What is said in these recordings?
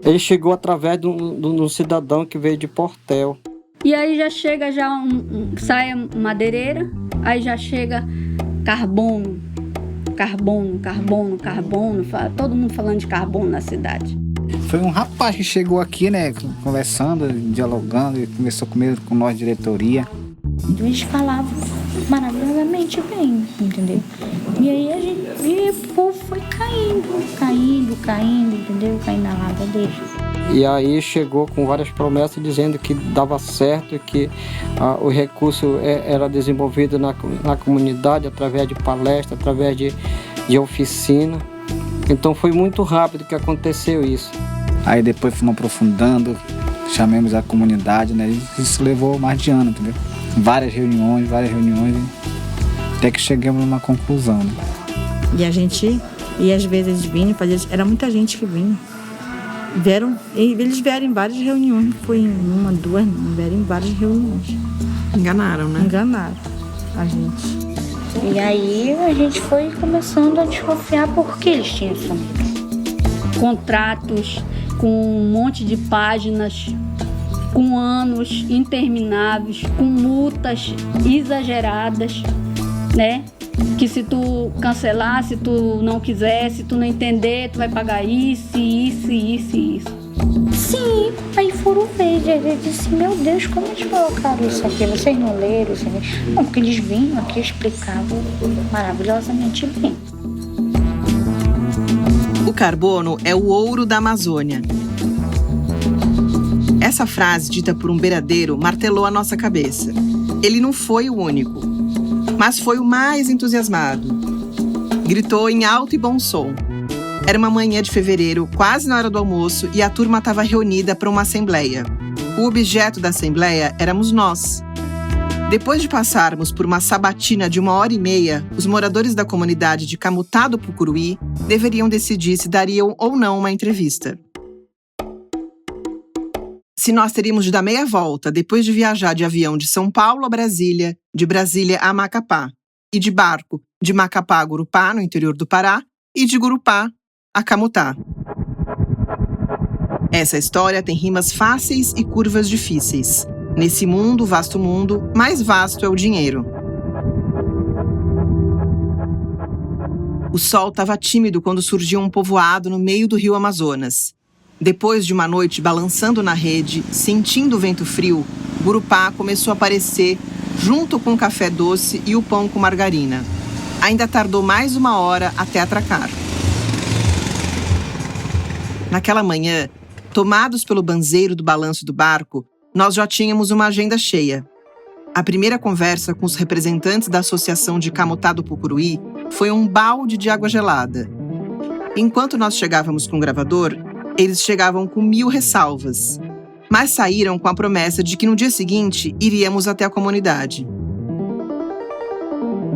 Ele chegou através de um cidadão que veio de Portel. E aí já chega sai a madeireira, aí já chega carbono, todo mundo falando de carbono na cidade. Foi um rapaz que chegou aqui, né, conversando, dialogando, e começou com nós, diretoria. Eles falavam maravilhosamente bem, entendeu? E aí e o povo foi caindo, entendeu? Caindo na lava dele. E aí chegou com várias promessas dizendo que dava certo, que o recurso era desenvolvido na comunidade através de palestra, através de oficina. Então foi muito rápido que aconteceu isso. Aí depois fomos aprofundando, chamamos a comunidade, né? Isso levou mais de ano, entendeu? Várias reuniões, até que chegamos numa conclusão, né? E às vezes eles vinham, era muita gente que vinha. Eles vieram em várias reuniões, não foi em uma, duas, não, vieram em várias reuniões. Enganaram, né? Enganaram a gente. E aí a gente foi começando a desconfiar porque eles tinham sumido. Contratos com um monte de páginas, com anos intermináveis, com multas exageradas, né? Que se tu cancelar, se tu não quiser, se tu não entender, tu vai pagar isso. Sim, aí foram ver, eu disse, meu Deus, como eles colocaram isso aqui? Vocês não leram? Não, porque eles vinham aqui e explicavam maravilhosamente bem. O carbono é o ouro da Amazônia. Essa frase, dita por um beiradeiro, martelou a nossa cabeça. Ele não foi o único, mas foi o mais entusiasmado. Gritou em alto e bom som. Era uma manhã de fevereiro, quase na hora do almoço, e a turma estava reunida para uma assembleia. O objeto da assembleia éramos nós. Depois de passarmos por uma sabatina de 1h30, os moradores da comunidade de Camutá do Pucuruí deveriam decidir se dariam ou não uma entrevista. Se nós teríamos de dar meia volta depois de viajar de avião de São Paulo a Brasília, de Brasília a Macapá, e de barco de Macapá a Gurupá, no interior do Pará, e de Gurupá a Camutá. Essa história tem rimas fáceis e curvas difíceis. Nesse mundo, vasto mundo, mais vasto é o dinheiro. O sol estava tímido quando surgiu um povoado no meio do rio Amazonas. Depois de uma noite balançando na rede, sentindo o vento frio, Gurupá começou a aparecer junto com o café doce e o pão com margarina. Ainda tardou mais 1 hora até atracar. Naquela manhã, tomados pelo banzeiro do balanço do barco, nós já tínhamos uma agenda cheia. A primeira conversa com os representantes da Associação de Camutá do Pucuruí foi um balde de água gelada. Enquanto nós chegávamos com o gravador, eles chegavam com 1000 ressalvas, mas saíram com a promessa de que no dia seguinte iríamos até a comunidade.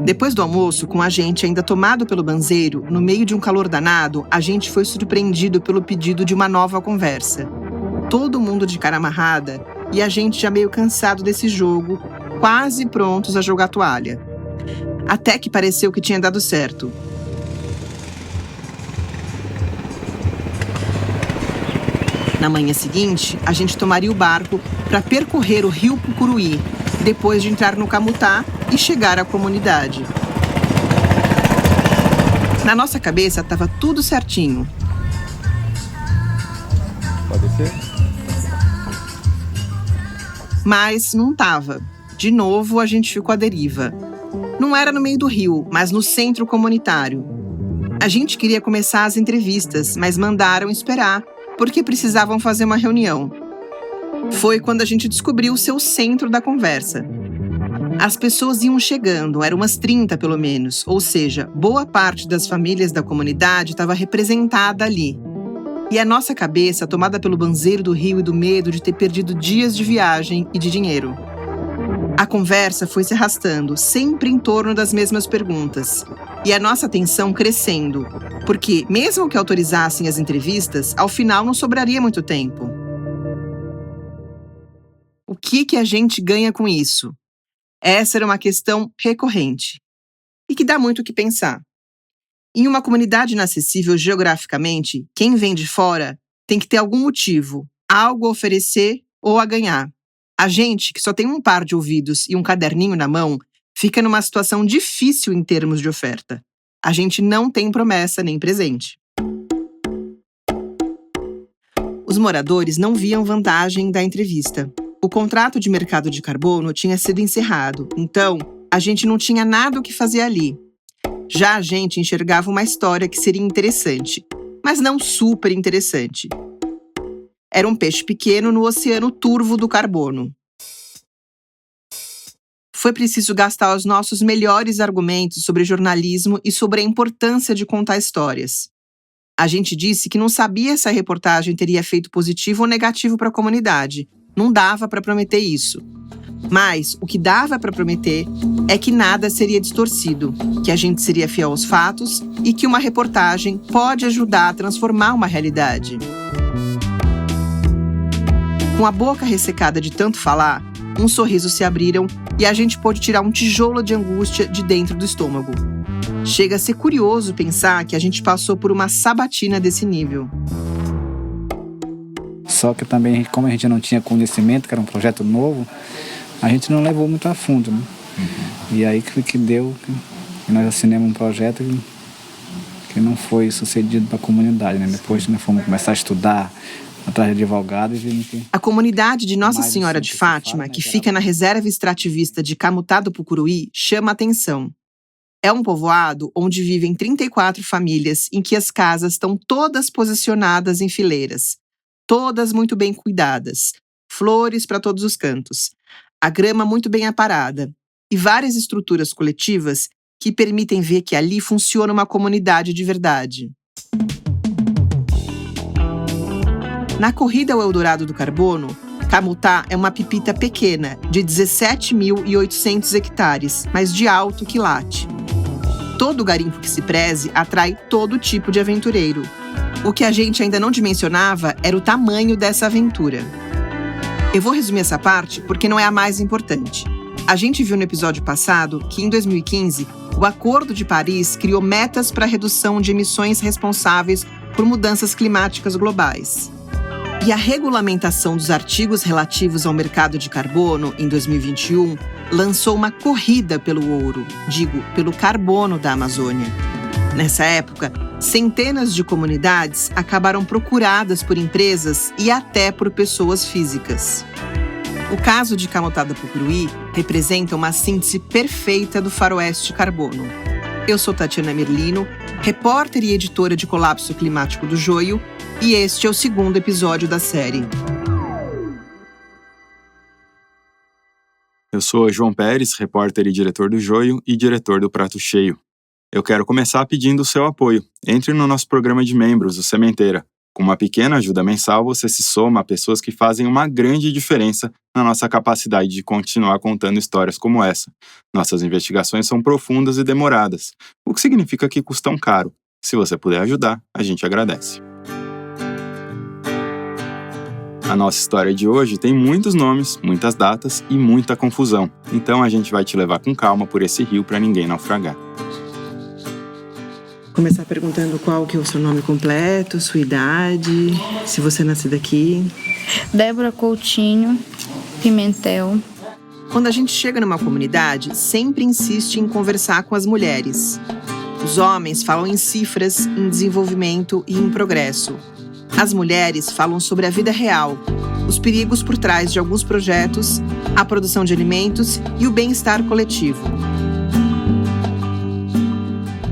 Depois do almoço, com a gente ainda tomado pelo banzeiro, no meio de um calor danado, a gente foi surpreendido pelo pedido de uma nova conversa. Todo mundo de cara amarrada e a gente já meio cansado desse jogo, quase prontos a jogar toalha. Até que pareceu que tinha dado certo. Na manhã seguinte, a gente tomaria o barco para percorrer o rio Pucuruí, depois de entrar no Camutá e chegar à comunidade. Na nossa cabeça estava tudo certinho. Pode ser? Mas não estava. De novo, a gente ficou à deriva. Não era no meio do rio, mas no centro comunitário. A gente queria começar as entrevistas, mas mandaram esperar, porque precisavam fazer uma reunião. Foi quando a gente descobriu o seu centro da conversa. As pessoas iam chegando, eram umas 30 pelo menos, ou seja, boa parte das famílias da comunidade estava representada ali. E a nossa cabeça tomada pelo banzeiro do rio e do medo de ter perdido dias de viagem e de dinheiro. A conversa foi se arrastando, sempre em torno das mesmas perguntas. E a nossa atenção crescendo, porque, mesmo que autorizassem as entrevistas, ao final não sobraria muito tempo. O que a gente ganha com isso? Essa era uma questão recorrente e que dá muito o que pensar. Em uma comunidade inacessível geograficamente, quem vem de fora tem que ter algum motivo, algo a oferecer ou a ganhar. A gente, que só tem um par de ouvidos e um caderninho na mão, fica numa situação difícil em termos de oferta. A gente não tem promessa nem presente. Os moradores não viam vantagem da entrevista. O contrato de mercado de carbono tinha sido encerrado, então a gente não tinha nada o que fazer ali. Já a gente enxergava uma história que seria interessante, mas não super interessante. Era um peixe pequeno no oceano turvo do carbono. Foi preciso gastar os nossos melhores argumentos sobre jornalismo e sobre a importância de contar histórias. A gente disse que não sabia se a reportagem teria efeito positivo ou negativo para a comunidade. Não dava para prometer isso. Mas o que dava para prometer é que nada seria distorcido, que a gente seria fiel aos fatos e que uma reportagem pode ajudar a transformar uma realidade. Com a boca ressecada de tanto falar, uns sorrisos se abriram e a gente pôde tirar um tijolo de angústia de dentro do estômago. Chega a ser curioso pensar que a gente passou por uma sabatina desse nível. Só que também, como a gente não tinha conhecimento, que era um projeto novo, a gente não levou muito a fundo, né? E aí que deu, que nós assinamos um projeto que não foi sucedido para a comunidade, né? Depois nós fomos começar a estudar, atrás de advogado e vimos que... A comunidade de Nossa Senhora de Fátima, que fica na reserva extrativista de Camutá do Pucuruí, chama atenção. É um povoado onde vivem 34 famílias em que as casas estão todas posicionadas em fileiras. Todas muito bem cuidadas. Flores para todos os cantos. A grama muito bem aparada. E várias estruturas coletivas que permitem ver que ali funciona uma comunidade de verdade. Na corrida ao Eldorado do Carbono, Camutá é uma pipita pequena, de 17.800 hectares, mas de alto quilate. Todo garimpo que se preze atrai todo tipo de aventureiro. O que a gente ainda não dimensionava era o tamanho dessa aventura. Eu vou resumir essa parte porque não é a mais importante. A gente viu no episódio passado que, em 2015, o Acordo de Paris criou metas para a redução de emissões responsáveis por mudanças climáticas globais. E a regulamentação dos artigos relativos ao mercado de carbono, em 2021, lançou uma corrida pelo ouro, pelo carbono da Amazônia. Nessa época, centenas de comunidades acabaram procuradas por empresas e até por pessoas físicas. O caso de Camutá do Pucuruí representa uma síntese perfeita do faroeste carbono. Eu sou Tatiana Merlino, repórter e editora de Colapso Climático do Joio, e este é o 2º episódio da série. Eu sou João Pérez, repórter e diretor do Joio e diretor do Prato Cheio. Eu quero começar pedindo o seu apoio. Entre no nosso programa de membros, o Sementeira. Com uma pequena ajuda mensal, você se soma a pessoas que fazem uma grande diferença na nossa capacidade de continuar contando histórias como essa. Nossas investigações são profundas e demoradas, o que significa que custam caro. Se você puder ajudar, a gente agradece. A nossa história de hoje tem muitos nomes, muitas datas e muita confusão. Então a gente vai te levar com calma por esse rio para ninguém naufragar. Começar perguntando qual que é o seu nome completo, sua idade, se você é nascida aqui. Débora Coutinho Pimentel. Quando a gente chega numa comunidade, sempre insiste em conversar com as mulheres. Os homens falam em cifras, em desenvolvimento e em progresso. As mulheres falam sobre a vida real, os perigos por trás de alguns projetos, a produção de alimentos e o bem-estar coletivo.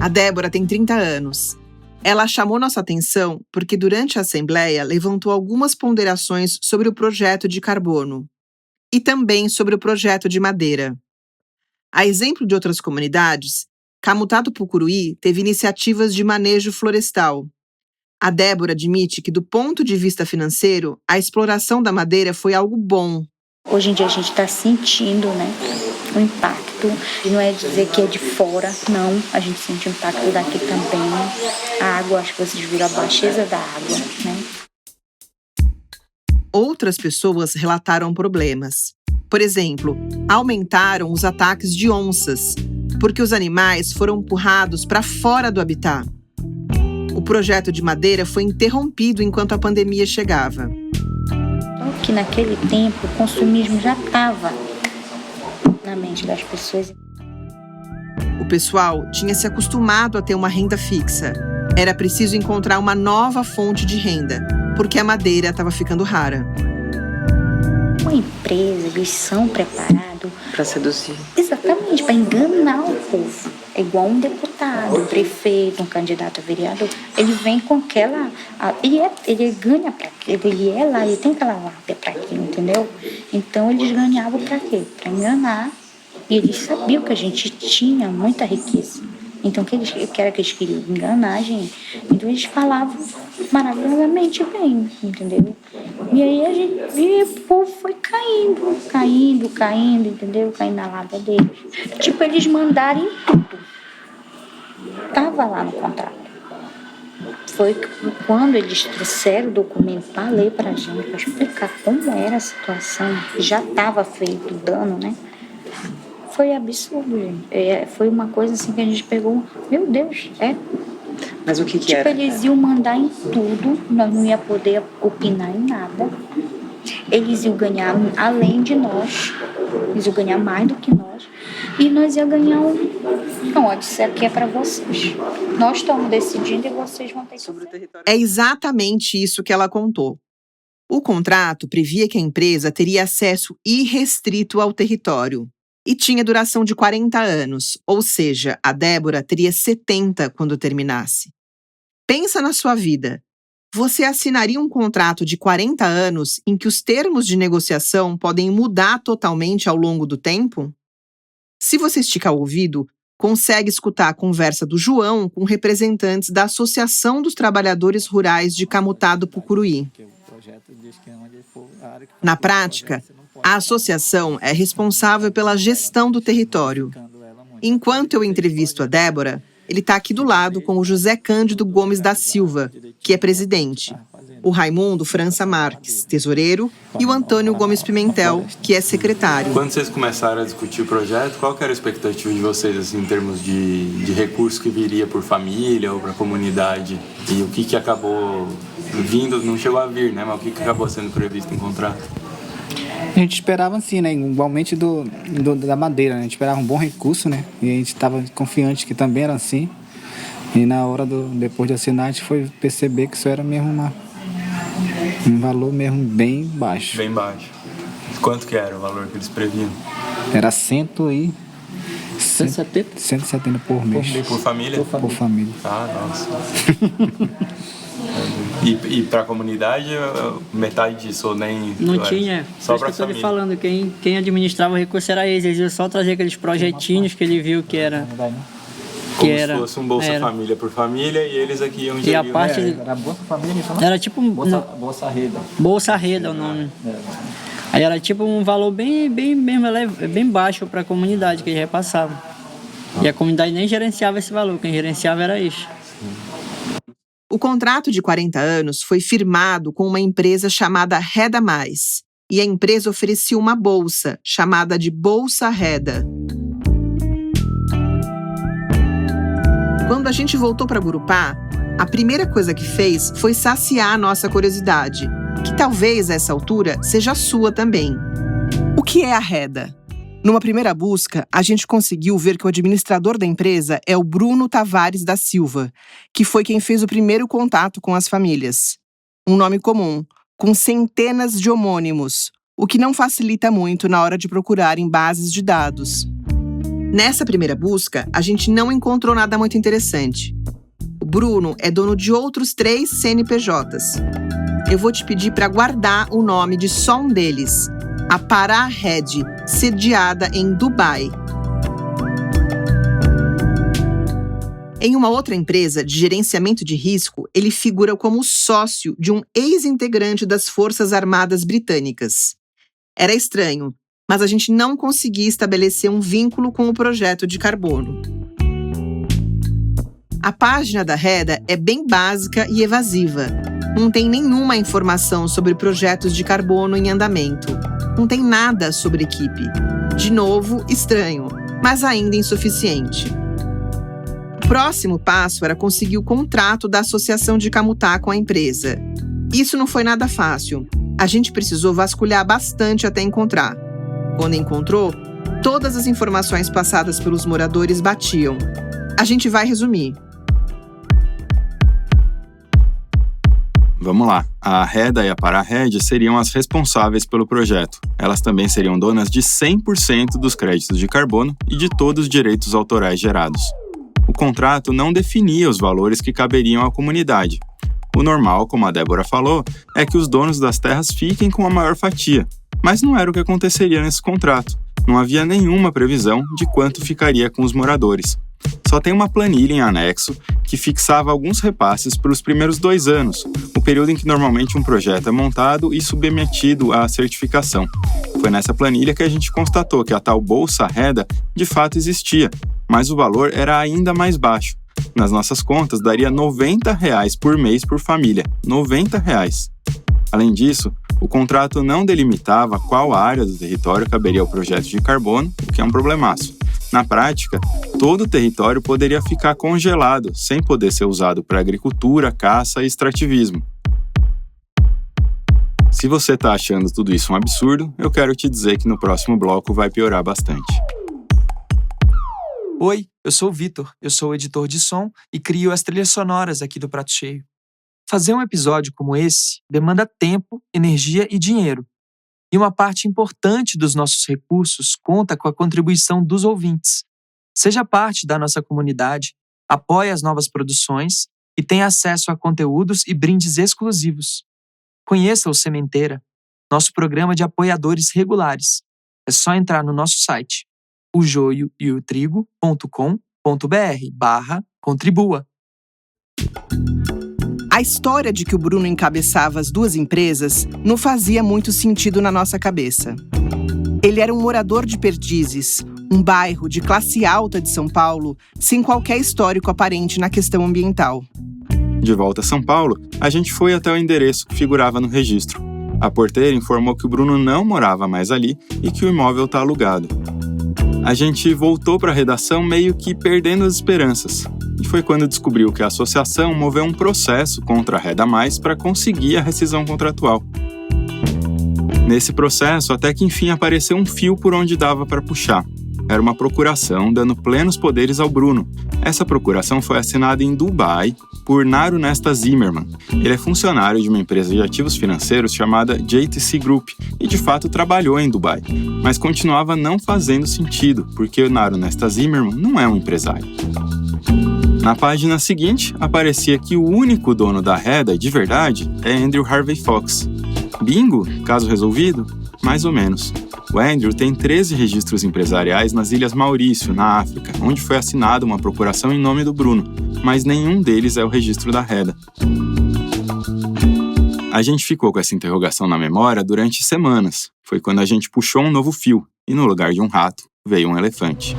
A Débora tem 30 anos. Ela chamou nossa atenção porque durante a Assembleia levantou algumas ponderações sobre o projeto de carbono e também sobre o projeto de madeira. A exemplo de outras comunidades, Camutá do Pucuruí teve iniciativas de manejo florestal. A Débora admite que, do ponto de vista financeiro, a exploração da madeira foi algo bom. Hoje em dia a gente está sentindo, né, o impacto. E não é dizer que é de fora, não. A gente sente o impacto daqui também. A água, acho que vocês viram a baixeza da água, né? Outras pessoas relataram problemas. Por exemplo, aumentaram os ataques de onças, porque os animais foram empurrados para fora do habitat. O projeto de madeira foi interrompido enquanto a pandemia chegava. Só que naquele tempo o consumismo já estava na mente das pessoas. O pessoal tinha se acostumado a ter uma renda fixa. Era preciso encontrar uma nova fonte de renda, porque a madeira estava ficando rara. Uma empresa, eles são preparados para seduzir. Exatamente, para enganar o povo. É igual um deputado, um prefeito, um candidato a vereador. Ele vem com aquela... Ele ganha para quê? Ele é lá, ele tem aquela lábia para aquilo, entendeu? Então eles ganhavam para quê? Para enganar. E eles sabiam que a gente tinha muita riqueza. Então, que era que eles queriam enganar a gente. Então, eles falavam maravilhosamente bem, entendeu? E aí, o povo foi caindo, entendeu? Caindo na lábia deles. Tipo, eles mandarem tudo. Tava lá no contrato. Foi quando eles trouxeram o documento para ler para a gente, para explicar como era a situação. Já estava feito o dano, né? Foi absurdo, gente. Foi uma coisa assim que a gente pegou. Meu Deus, Mas o que tipo, era? Eles iam mandar em tudo, nós não ia poder opinar em nada. Eles iam ganhar além de nós. Eles iam ganhar mais do que nós. E nós ia ganhar Não, ó, isso aqui é para vocês. Nós estamos decidindo e vocês vão ter que Sobre o território. É exatamente isso que ela contou. O contrato previa que a empresa teria acesso irrestrito ao território. E tinha duração de 40 anos, ou seja, a Débora teria 70 quando terminasse. Pensa na sua vida. Você assinaria um contrato de 40 anos em que os termos de negociação podem mudar totalmente ao longo do tempo? Se você esticar o ouvido, consegue escutar a conversa do João com representantes da Associação dos Trabalhadores Rurais de Camutá do Pucuruí. Na prática, a associação é responsável pela gestão do território. Enquanto eu entrevisto a Débora, ele está aqui do lado com o José Cândido Gomes da Silva, que é presidente, o Raimundo França Marques, tesoureiro, e o Antônio Gomes Pimentel, que é secretário. Quando vocês começaram a discutir o projeto, qual que era a expectativa de vocês, assim, em termos de recurso que viria por família ou para a comunidade? E o que acabou vindo, não chegou a vir, né? Mas o que acabou sendo previsto em contrato? A gente esperava assim, né? Igualmente da madeira, né? A gente esperava um bom recurso, né? E a gente estava confiante que também era assim. E na hora depois de assinar, a gente foi perceber que isso era mesmo um valor mesmo bem baixo. Bem baixo. Quanto que era o valor que eles previam? Era 170 por mês. Por família? Por família. Ah, nossa. E para a comunidade, metade disso, ou nem... Não tinha. Só Por para isso que eu tô família. lhe falando, quem administrava o recurso era eles. Eles iam só trazer aqueles projetinhos que ele viu que era... Como se fosse um Bolsa Família por família, e eles aqui iam gerir. E a parte... Era Bolsa Família, então? Era tipo... Bolsa Reda. Bolsa Reda é o nome. Aí era tipo um valor bem baixo para a comunidade que eles repassavam. E a comunidade nem gerenciava esse valor, quem gerenciava era isso. O contrato de 40 anos foi firmado com uma empresa chamada Reda Mais, e a empresa oferecia uma bolsa, chamada de Bolsa Reda. Quando a gente voltou para Gurupá, a primeira coisa que fez foi saciar a nossa curiosidade, que talvez a essa altura seja a sua também. O que é a Reda? Numa primeira busca, a gente conseguiu ver que o administrador da empresa é o Bruno Tavares da Silva, que foi quem fez o primeiro contato com as famílias. Um nome comum, com centenas de homônimos, o que não facilita muito na hora de procurar em bases de dados. Nessa primeira busca, a gente não encontrou nada muito interessante. O Bruno é dono de outros 3 CNPJs. Eu vou te pedir para guardar o nome de só um deles, a Pará Red, sediada em Dubai. Em uma outra empresa de gerenciamento de risco, ele figura como sócio de um ex-integrante das Forças Armadas Britânicas. Era estranho, mas a gente não conseguia estabelecer um vínculo com o projeto de carbono. A página da Reda é bem básica e evasiva. Não tem nenhuma informação sobre projetos de carbono em andamento. Não tem nada sobre equipe. De novo, estranho, mas ainda insuficiente. próximo passo era conseguir o contrato da associação de Camutá com a empresa. Isso não foi nada fácil. A gente precisou vasculhar bastante até encontrar. Quando encontrou, todas as informações passadas pelos moradores batiam. A gente vai resumir. Vamos lá. A Reda e a Parared seriam as responsáveis pelo projeto. Elas também seriam donas de 100% dos créditos de carbono e de todos os direitos autorais gerados. O contrato não definia os valores que caberiam à comunidade. O normal, como a Débora falou, é que os donos das terras fiquem com a maior fatia. Mas não era o que aconteceria nesse contrato. Não havia nenhuma previsão de quanto ficaria com os moradores. Só tem uma planilha em anexo que fixava alguns repasses para os primeiros 2 anos, o período em que normalmente um projeto é montado e submetido à certificação. Foi nessa planilha que a gente constatou que a tal Bolsa Reda de fato existia, mas o valor era ainda mais baixo. Nas nossas contas, daria R$ 90 por mês por família. R$ 90. Além disso, o contrato não delimitava qual área do território caberia ao projeto de carbono, o que é um problemaço. Na prática, todo o território poderia ficar congelado, sem poder ser usado para agricultura, caça e extrativismo. Se você está achando tudo isso um absurdo, eu quero te dizer que no próximo bloco vai piorar bastante. Oi, eu sou o Vitor, eu sou o editor de som e crio as trilhas sonoras aqui do Prato Cheio. Fazer um episódio como esse demanda tempo, energia e dinheiro. E uma parte importante dos nossos recursos conta com a contribuição dos ouvintes. Seja parte da nossa comunidade, apoie as novas produções e tenha acesso a conteúdos e brindes exclusivos. Conheça o Sementeira, nosso programa de apoiadores regulares. É só entrar no nosso site, ojoioeotrigo.com.br/contribua. A história de que o Bruno encabeçava as 2 empresas não fazia muito sentido na nossa cabeça. Ele era um morador de Perdizes, um bairro de classe alta de São Paulo, sem qualquer histórico aparente na questão ambiental. De volta a São Paulo, a gente foi até o endereço que figurava no registro. A porteira informou que o Bruno não morava mais ali e que o imóvel está alugado. A gente voltou para a redação meio que perdendo as esperanças. E foi quando descobriu que a associação moveu um processo contra a Reda Mais para conseguir a rescisão contratual. Nesse processo, até que enfim apareceu um fio por onde dava para puxar. Era uma procuração dando plenos poderes ao Bruno. Essa procuração foi assinada em Dubai por Naru Nesta Zimmerman. Ele é funcionário de uma empresa de ativos financeiros chamada JTC Group e de fato trabalhou em Dubai. Mas continuava não fazendo sentido, porque o Naru Nesta Zimmerman não é um empresário. Na página seguinte, aparecia que o único dono da Reda, de verdade, é Andrew Harvey Fox. Bingo? Caso resolvido? Mais ou menos. O Andrew tem 13 registros empresariais nas Ilhas Maurício, na África, onde foi assinada uma procuração em nome do Bruno, mas nenhum deles é o registro da Reda. A gente ficou com essa interrogação na memória durante semanas. Foi quando a gente puxou um novo fio, e no lugar de um rato, veio um elefante.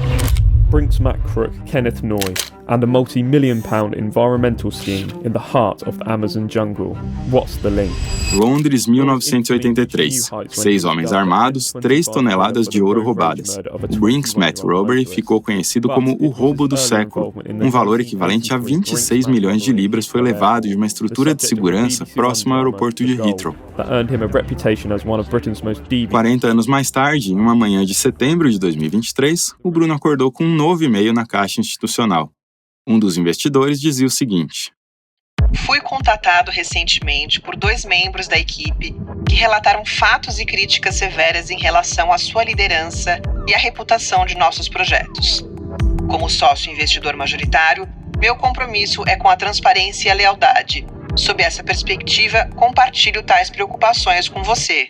Brinks McCrook, Kenneth Noy, and a multi-million-pound environmental scheme in the heart of the Amazon jungle. What's the link? Londres, 1983. 6 homens armados, 3 toneladas de ouro roubadas. O Brinks Met Robbery ficou conhecido como o roubo do século. Um valor equivalente a 26 milhões de libras foi levado de uma estrutura de segurança próxima ao aeroporto de Heathrow. 40 anos mais tarde, em uma manhã de setembro de 2023, o Bruno acordou com um novo e-mail na caixa institucional. Um dos investidores dizia o seguinte: Fui contatado recentemente por 2 membros da equipe que relataram fatos e críticas severas em relação à sua liderança e à reputação de nossos projetos. Como sócio investidor majoritário, meu compromisso é com a transparência e a lealdade. Sob essa perspectiva, compartilho tais preocupações com você.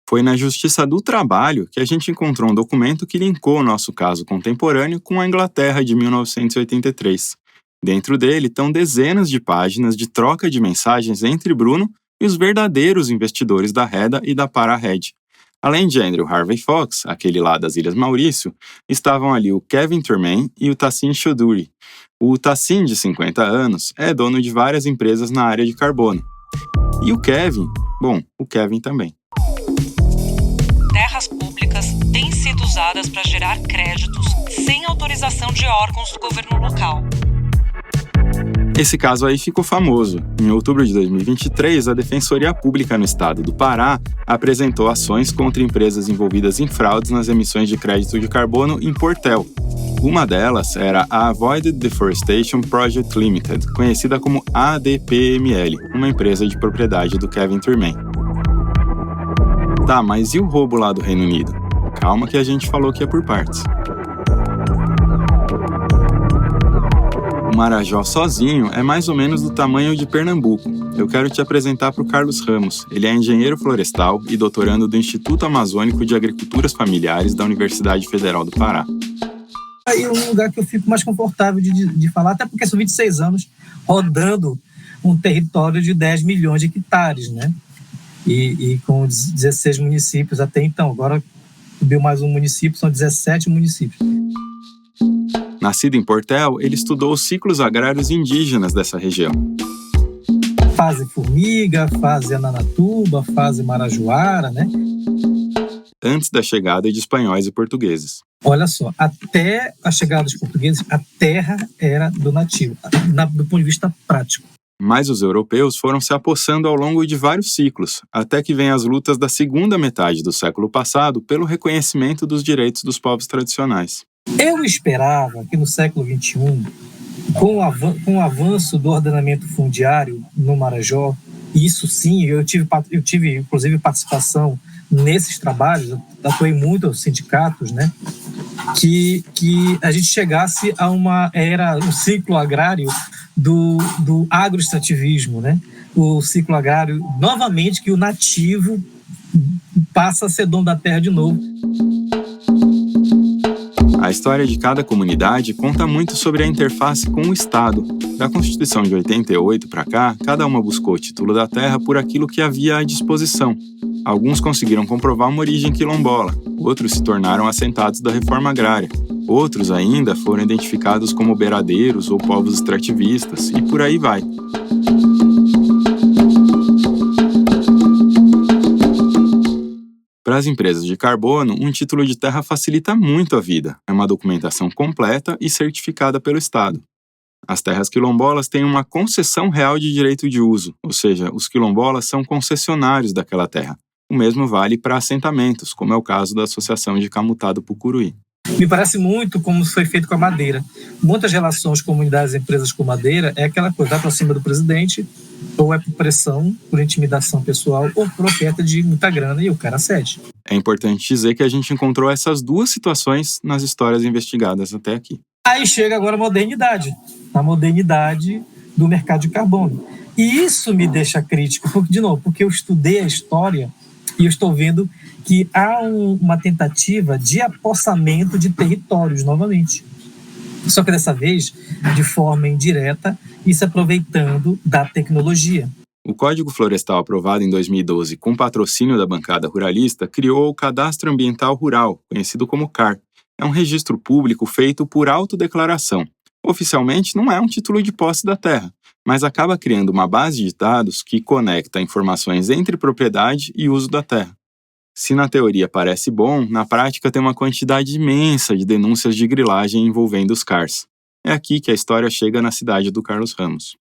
Foi na Justiça do Trabalho que a gente encontrou um documento que linkou o nosso caso contemporâneo com a Inglaterra de 1983. Dentro dele estão dezenas de páginas de troca de mensagens entre Bruno e os verdadeiros investidores da Reda e da Parared. Além de Andrew Harvey Fox, aquele lá das Ilhas Maurício, estavam ali o Kevin Turman e o Tassin Choudhury. O Tassin, de 50 anos, é dono de várias empresas na área de carbono. E o Kevin também. Terras públicas têm sido usadas para gerar créditos sem autorização de órgãos do governo local. Esse caso aí ficou famoso. Em outubro de 2023, a Defensoria Pública no estado do Pará apresentou ações contra empresas envolvidas em fraudes nas emissões de crédito de carbono em Portel. Uma delas era a Avoided Deforestation Project Limited, conhecida como ADPML, uma empresa de propriedade do Kevin Turman. Tá, mas e o roubo lá do Reino Unido? Calma que a gente falou que é por partes. O Marajó sozinho é mais ou menos do tamanho de Pernambuco. Eu quero te apresentar para o Carlos Ramos. Ele é engenheiro florestal e doutorando do Instituto Amazônico de Agriculturas Familiares da Universidade Federal do Pará. Aí é um lugar que eu fico mais confortável de falar, até porque são 26 anos rodando um território de 10 milhões de hectares, né? E com 16 municípios até então. Agora subiu mais um município, são 17 municípios. Nascido em Portel, ele estudou os ciclos agrários indígenas dessa região. Fase Formiga, fase Ananatuba, fase Marajoara, né? Antes da chegada de espanhóis e portugueses. Olha só, até a chegada dos portugueses, a terra era do nativo, do ponto de vista prático. Mas os europeus foram se apossando ao longo de vários ciclos, até que vêm as lutas da segunda metade do século passado pelo reconhecimento dos direitos dos povos tradicionais. Eu esperava que no século XXI, com o avanço do ordenamento fundiário no Marajó, e isso sim, eu tive inclusive participação nesses trabalhos, atuei muito aos sindicatos, né? Que a gente chegasse a um ciclo agrário do agroextrativismo, né? O ciclo agrário, novamente, que o nativo passa a ser dono da terra de novo. A história de cada comunidade conta muito sobre a interface com o Estado. Da Constituição de 88 para cá, cada uma buscou o título da terra por aquilo que havia à disposição. Alguns conseguiram comprovar uma origem quilombola, outros se tornaram assentados da reforma agrária, outros ainda foram identificados como beiradeiros ou povos extrativistas, e por aí vai. Para as empresas de carbono, um título de terra facilita muito a vida. É uma documentação completa e certificada pelo Estado. As terras quilombolas têm uma concessão real de direito de uso, ou seja, os quilombolas são concessionários daquela terra. O mesmo vale para assentamentos, como é o caso da Associação de Camutá do Pucuruí. Me parece muito como foi feito com a madeira. Muitas relações comunidades e empresas com madeira é aquela coisa, vai para cima do presidente, ou é por pressão, por intimidação pessoal, ou por oferta de muita grana e o cara cede. É importante dizer que a gente encontrou essas duas situações nas histórias investigadas até aqui. Aí chega agora a modernidade do mercado de carbono. E isso me deixa crítico, porque eu estudei a história e eu estou vendo que há uma tentativa de apossamento de territórios novamente. Só que dessa vez, de forma indireta e se aproveitando da tecnologia. O Código Florestal aprovado em 2012 com patrocínio da bancada ruralista criou o Cadastro Ambiental Rural, conhecido como CAR. É um registro público feito por autodeclaração. Oficialmente não é um título de posse da terra, mas acaba criando uma base de dados que conecta informações entre propriedade e uso da terra. Se na teoria parece bom, na prática tem uma quantidade imensa de denúncias de grilagem envolvendo os CARs. É aqui que a história chega na cidade do Carlos Ramos.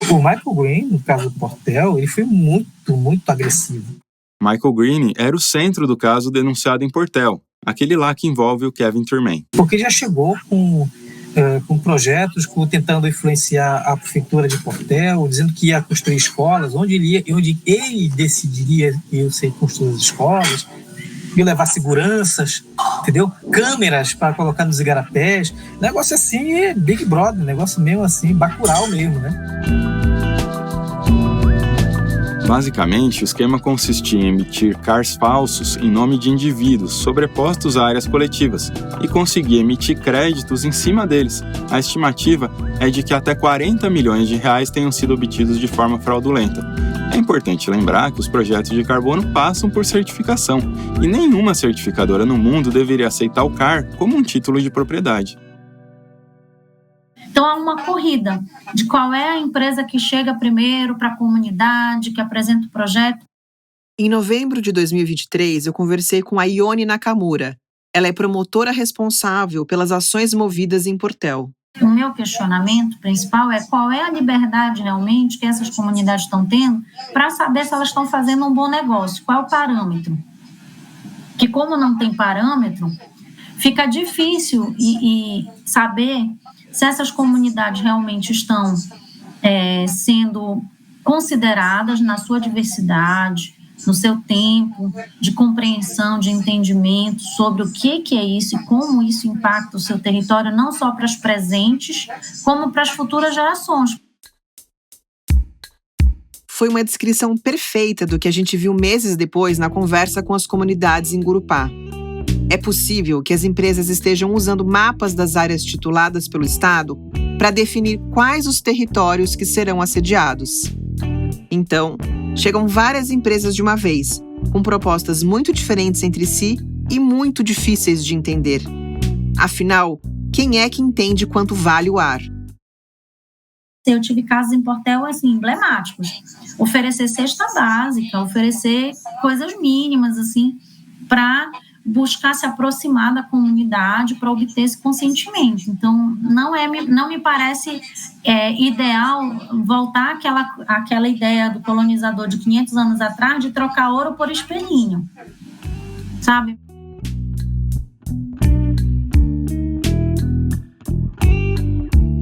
O Michael Green, no caso do Portel, ele foi muito, muito agressivo. Michael Green era o centro do caso denunciado em Portel, aquele lá que envolve o Kevin Turman. Porque já chegou com projetos, tentando influenciar a prefeitura de Portel, dizendo que ia construir escolas, onde ele decidiria que ia ser construir as escolas, ia levar seguranças, entendeu? Câmeras para colocar nos igarapés. Negócio assim é Big Brother, negócio mesmo assim, bacural mesmo, né? Basicamente, o esquema consistia em emitir CARs falsos em nome de indivíduos sobrepostos a áreas coletivas e conseguir emitir créditos em cima deles. A estimativa é de que até 40 milhões de reais tenham sido obtidos de forma fraudulenta. É importante lembrar que os projetos de carbono passam por certificação e nenhuma certificadora no mundo deveria aceitar o CAR como um título de propriedade. Então, há uma corrida de qual é a empresa que chega primeiro para a comunidade, que apresenta o projeto. Em novembro de 2023, eu conversei com a Ione Nakamura. Ela é promotora responsável pelas ações movidas em Portel. O meu questionamento principal é qual é a liberdade realmente que essas comunidades estão tendo para saber se elas estão fazendo um bom negócio, qual é o parâmetro. Que como não tem parâmetro, fica difícil e saber se essas comunidades realmente estão sendo consideradas na sua diversidade, no seu tempo de compreensão, de entendimento sobre o que é isso e como isso impacta o seu território, não só para as presentes, como para as futuras gerações. Foi uma descrição perfeita do que a gente viu meses depois na conversa com as comunidades em Gurupá. É possível que as empresas estejam usando mapas das áreas tituladas pelo Estado para definir quais os territórios que serão assediados. Então, chegam várias empresas de uma vez, com propostas muito diferentes entre si e muito difíceis de entender. Afinal, quem é que entende quanto vale o ar? Eu tive casos em Portel, assim, emblemáticos. Oferecer cesta básica, oferecer coisas mínimas, assim, para buscar se aproximar da comunidade para obter esse consentimento. Então, não me parece ideal voltar àquela ideia do colonizador de 500 anos atrás de trocar ouro por espelhinho, sabe?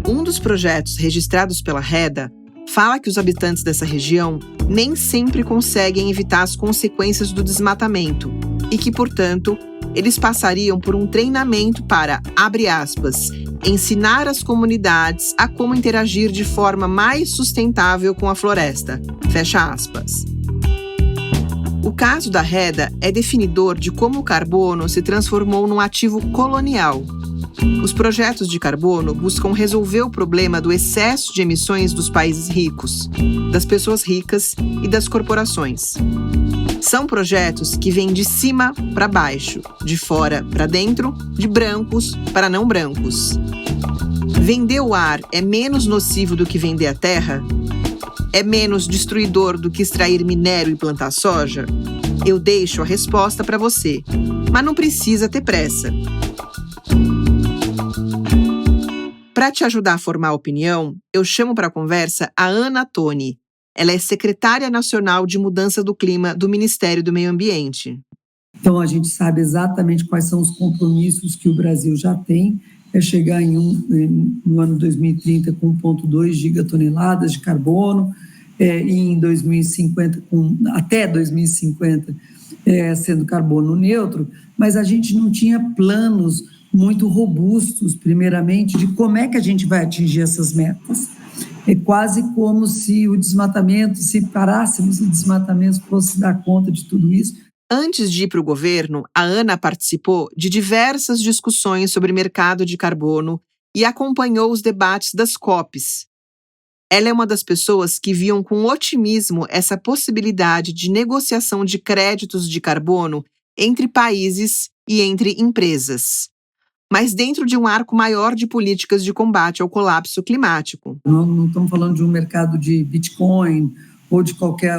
Um dos projetos registrados pela Reda fala que os habitantes dessa região nem sempre conseguem evitar as consequências do desmatamento e que, portanto, eles passariam por um treinamento para, abre aspas, ensinar as comunidades a como interagir de forma mais sustentável com a floresta, fecha aspas. O caso da Reda é definidor de como o carbono se transformou num ativo colonial. Os projetos de carbono buscam resolver o problema do excesso de emissões dos países ricos, das pessoas ricas e das corporações. São projetos que vêm de cima para baixo, de fora para dentro, de brancos para não brancos. Vender o ar é menos nocivo do que vender a terra? É menos destruidor do que extrair minério e plantar soja? Eu deixo a resposta para você, mas não precisa ter pressa. Para te ajudar a formar opinião, eu chamo para a conversa a Ana Toni. Ela é secretária nacional de mudança do clima do Ministério do Meio Ambiente. Então, a gente sabe exatamente quais são os compromissos que o Brasil já tem, é chegar no ano 2030 com 1,2 gigatoneladas de carbono, e em 2050, até 2050, sendo carbono neutro, mas a gente não tinha planos muito robustos, primeiramente, de como é que a gente vai atingir essas metas. É quase como se o desmatamento, se parássemos o desmatamento, fosse dar conta de tudo isso. Antes de ir para o governo, a Ana participou de diversas discussões sobre mercado de carbono e acompanhou os debates das COPs. Ela é uma das pessoas que viam com otimismo essa possibilidade de negociação de créditos de carbono entre países e entre empresas, mas dentro de um arco maior de políticas de combate ao colapso climático. Não estamos falando de um mercado de Bitcoin ou de qualquer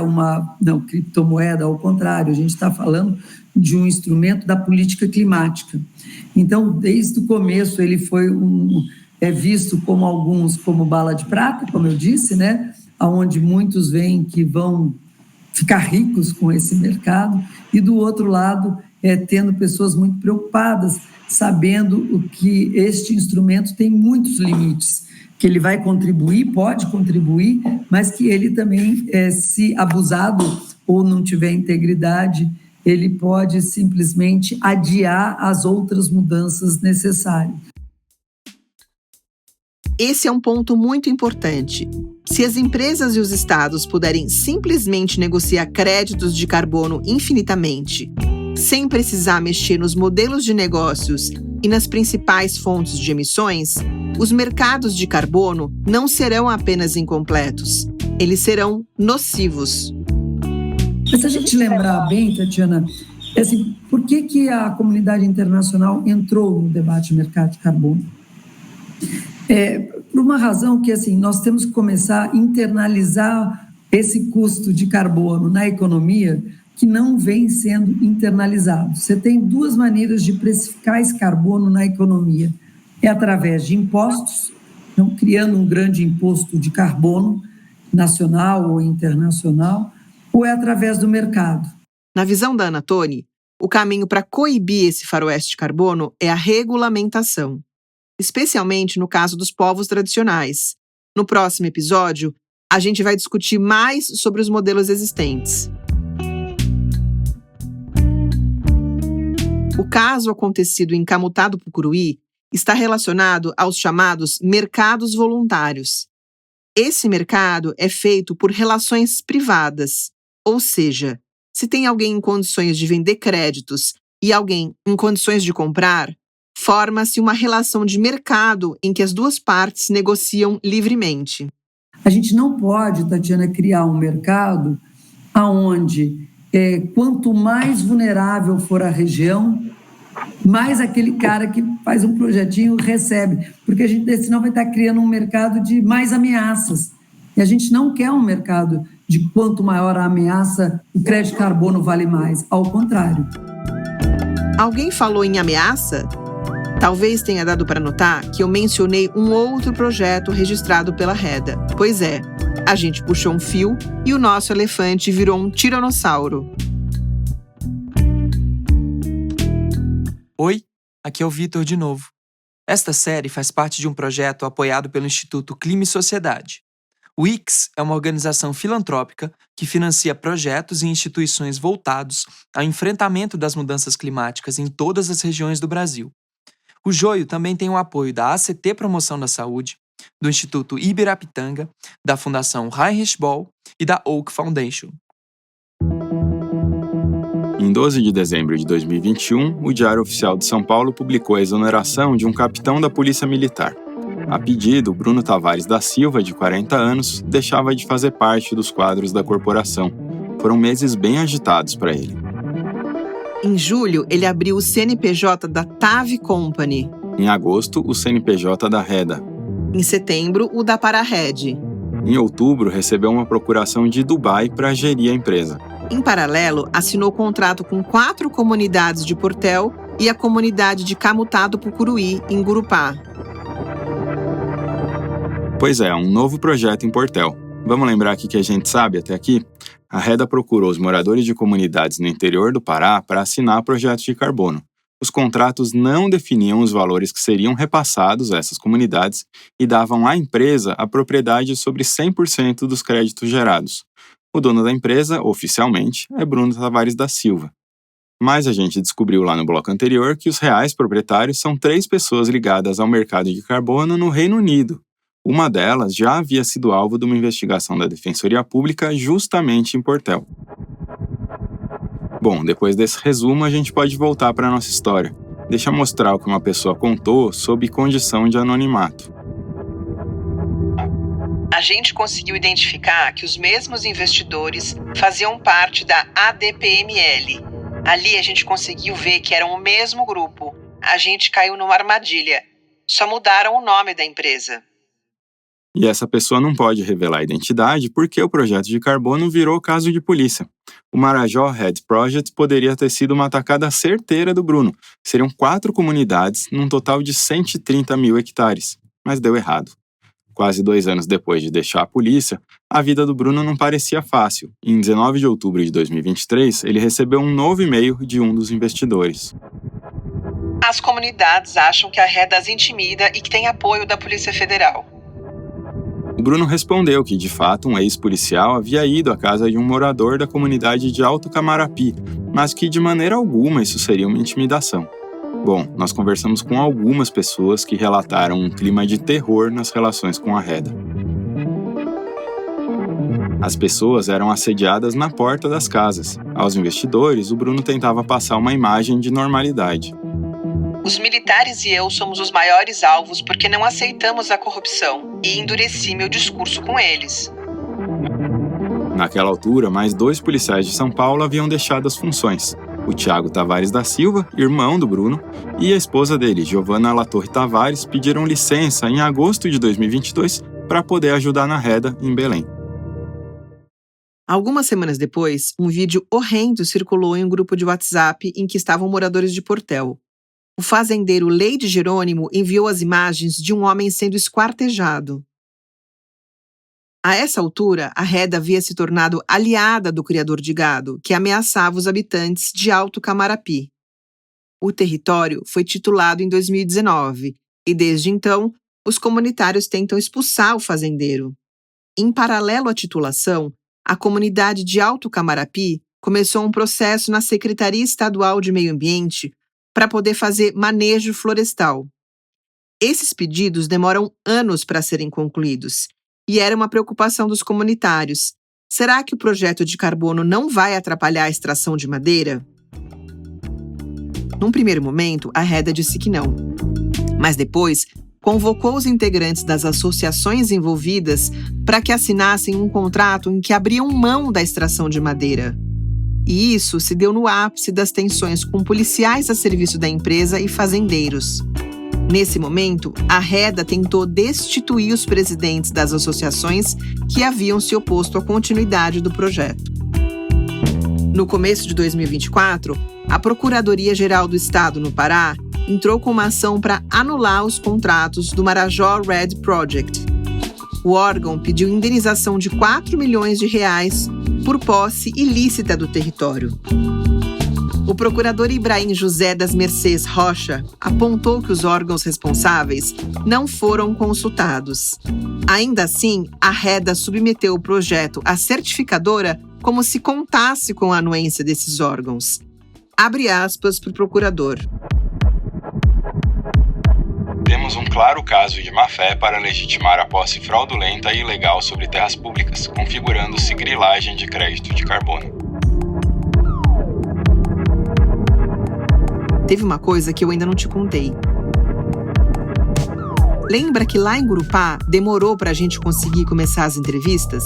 criptomoeda, ao contrário, a gente está falando de um instrumento da política climática. Então, desde o começo, ele foi visto como alguns como bala de prata, como eu disse, né? Onde muitos veem que vão ficar ricos com esse mercado, e do outro lado, tendo pessoas muito preocupadas, sabendo que este instrumento tem muitos limites, que ele vai contribuir, pode contribuir, mas que ele também, se abusado ou não tiver integridade, ele pode simplesmente adiar as outras mudanças necessárias. Esse é um ponto muito importante. Se as empresas e os estados puderem simplesmente negociar créditos de carbono infinitamente, sem precisar mexer nos modelos de negócios e nas principais fontes de emissões, os mercados de carbono não serão apenas incompletos, eles serão nocivos. Mas se a gente lembrar bem, Tatiana, assim, por que a comunidade internacional entrou no debate de mercado de carbono? Por uma razão que, assim, nós temos que começar a internalizar esse custo de carbono na economia que não vem sendo internalizado. Você tem duas maneiras de precificar esse carbono na economia. É através de impostos não criando um grande imposto de carbono, nacional ou internacional, ou é através do mercado. Na visão da Anatoni, o caminho para coibir esse faroeste de carbono é a regulamentação, especialmente no caso dos povos tradicionais. No próximo episódio, a gente vai discutir mais sobre os modelos existentes. O caso acontecido em Camutá do Pucuruí está relacionado aos chamados mercados voluntários. Esse mercado é feito por relações privadas, ou seja, se tem alguém em condições de vender créditos e alguém em condições de comprar, forma-se uma relação de mercado em que as duas partes negociam livremente. A gente não pode, Tatiana, criar um mercado onde quanto mais vulnerável for a região, mais aquele cara que faz um projetinho recebe, porque a gente senão vai estar criando um mercado de mais ameaças. E a gente não quer um mercado de quanto maior a ameaça, o crédito de carbono vale mais. Ao contrário. Alguém falou em ameaça? Talvez tenha dado para notar que eu mencionei um outro projeto registrado pela Reda. Pois é, a gente puxou um fio e o nosso elefante virou um tiranossauro. Oi, aqui é o Vitor de novo. Esta série faz parte de um projeto apoiado pelo Instituto Clima e Sociedade. O ICS é uma organização filantrópica que financia projetos e instituições voltados ao enfrentamento das mudanças climáticas em todas as regiões do Brasil. O Joio também tem o apoio da ACT Promoção da Saúde, do Instituto Ibirapitanga, da Fundação Heinrich Böll e da Oak Foundation. Em 12 de dezembro de 2021, o Diário Oficial de São Paulo publicou a exoneração de um capitão da Polícia Militar. A pedido, Bruno Tavares da Silva, de 40 anos, deixava de fazer parte dos quadros da corporação. Foram meses bem agitados para ele. Em julho, ele abriu o CNPJ da TAV Company. Em agosto, o CNPJ da Reda. Em setembro, o da Parared. Em outubro, recebeu uma procuração de Dubai para gerir a empresa. Em paralelo, assinou contrato com 4 comunidades de Portel e a comunidade de Camutá do Pucuruí, em Gurupá. Pois é, um novo projeto em Portel. Vamos lembrar aqui que a gente sabe até aqui? A Reda procurou os moradores de comunidades no interior do Pará para assinar projetos de carbono. Os contratos não definiam os valores que seriam repassados a essas comunidades e davam à empresa a propriedade sobre 100% dos créditos gerados. O dono da empresa, oficialmente, é Bruno Tavares da Silva. Mas a gente descobriu lá no bloco anterior que os reais proprietários são 3 pessoas ligadas ao mercado de carbono no Reino Unido. Uma delas já havia sido alvo de uma investigação da Defensoria Pública justamente em Portel. Bom, depois desse resumo, a gente pode voltar para a nossa história. Deixa eu mostrar o que uma pessoa contou sob condição de anonimato. A gente conseguiu identificar que os mesmos investidores faziam parte da ADPML. Ali a gente conseguiu ver que eram o mesmo grupo. A gente caiu numa armadilha. Só mudaram o nome da empresa. E essa pessoa não pode revelar a identidade porque o projeto de carbono virou caso de polícia. O Marajó Head Project poderia ter sido uma atacada certeira do Bruno. Seriam 4 comunidades, num total de 130 mil hectares. Mas deu errado. Quase 2 anos depois de deixar a polícia, a vida do Bruno não parecia fácil. Em 19 de outubro de 2023, ele recebeu um novo e-mail de um dos investidores. As comunidades acham que a Reda as intimida e que tem apoio da Polícia Federal. O Bruno respondeu que, de fato, um ex-policial havia ido à casa de um morador da comunidade de Alto Camarapi, mas que, de maneira alguma, isso seria uma intimidação. Bom, nós conversamos com algumas pessoas que relataram um clima de terror nas relações com a Reda. As pessoas eram assediadas na porta das casas. Aos investidores, o Bruno tentava passar uma imagem de normalidade. Os militares e eu somos os maiores alvos porque não aceitamos a corrupção e endureci meu discurso com eles. Naquela altura, mais 2 policiais de São Paulo haviam deixado as funções. O Thiago Tavares da Silva, irmão do Bruno, e a esposa dele, Giovana Latorre Tavares, pediram licença em agosto de 2022 para poder ajudar na Reda, em Belém. Algumas semanas depois, um vídeo horrendo circulou em um grupo de WhatsApp em que estavam moradores de Portel. o fazendeiro Leide Jerônimo enviou as imagens de um homem sendo esquartejado. A essa altura, a Reda havia se tornado aliada do criador de gado, que ameaçava os habitantes de Alto Camarapi. O território foi titulado em 2019 e, desde então, os comunitários tentam expulsar o fazendeiro. Em paralelo à titulação, a comunidade de Alto Camarapi começou um processo na Secretaria Estadual de Meio Ambiente para poder fazer manejo florestal. Esses pedidos demoram anos para serem concluídos e era uma preocupação dos comunitários. Será que o projeto de carbono não vai atrapalhar a extração de madeira? Num primeiro momento, a Reda disse que não. Mas depois, convocou os integrantes das associações envolvidas para que assinassem um contrato em que abriam mão da extração de madeira. E isso se deu no ápice das tensões com policiais a serviço da empresa e fazendeiros. Nesse momento, a Reda tentou destituir os presidentes das associações que haviam se oposto à continuidade do projeto. No começo de 2024, a Procuradoria-Geral do Estado no Pará entrou com uma ação para anular os contratos do Marajó Red Project. O órgão pediu indenização de R$4 milhões por posse ilícita do território. O procurador Ibrahim José das Mercês Rocha apontou que os órgãos responsáveis não foram consultados. Ainda assim, a Reda submeteu o projeto à certificadora como se contasse com a anuência desses órgãos. Abre aspas para o procurador. Temos um claro caso de má-fé para legitimar a posse fraudulenta e ilegal sobre terras públicas, configurando-se grilagem de crédito de carbono. Teve uma coisa que eu ainda não te contei. Lembra que lá em Gurupá demorou para a gente conseguir começar as entrevistas?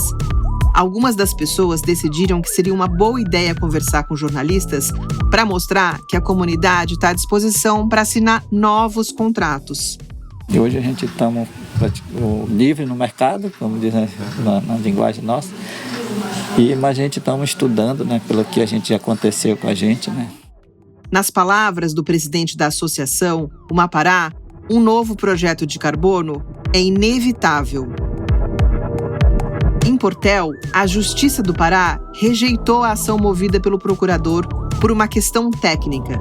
Algumas das pessoas decidiram que seria uma boa ideia conversar com jornalistas para mostrar que a comunidade está à disposição para assinar novos contratos. E hoje a gente está livre no mercado, como diz na linguagem nossa, mas a gente estamos estudando, né, pelo que a gente aconteceu com a gente, né? Nas palavras do presidente da associação, o Mapará, um novo projeto de carbono é inevitável. Em Portel, a Justiça do Pará rejeitou a ação movida pelo procurador por uma questão técnica.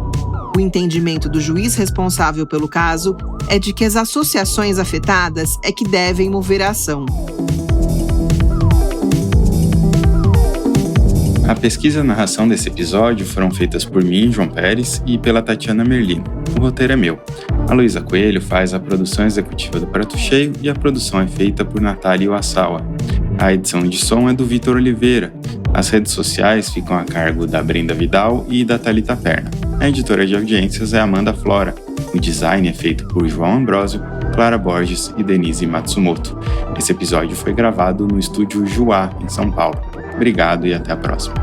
O entendimento do juiz responsável pelo caso é de que as associações afetadas é que devem mover a ação. A pesquisa e a narração desse episódio foram feitas por mim, João Pérez, e pela Tatiana Merlino. O roteiro é meu. A Luísa Coelho faz a produção executiva do Prato Cheio e a produção é feita por Natália Iwasawa. A edição de som é do Vitor Oliveira. As redes sociais ficam a cargo da Brenda Vidal e da Thalita Perna. A editora de audiências é Amanda Flora. O design é feito por João Ambrósio, Clara Borges e Denise Matsumoto. Esse episódio foi gravado no estúdio Juá, em São Paulo. Obrigado e até a próxima.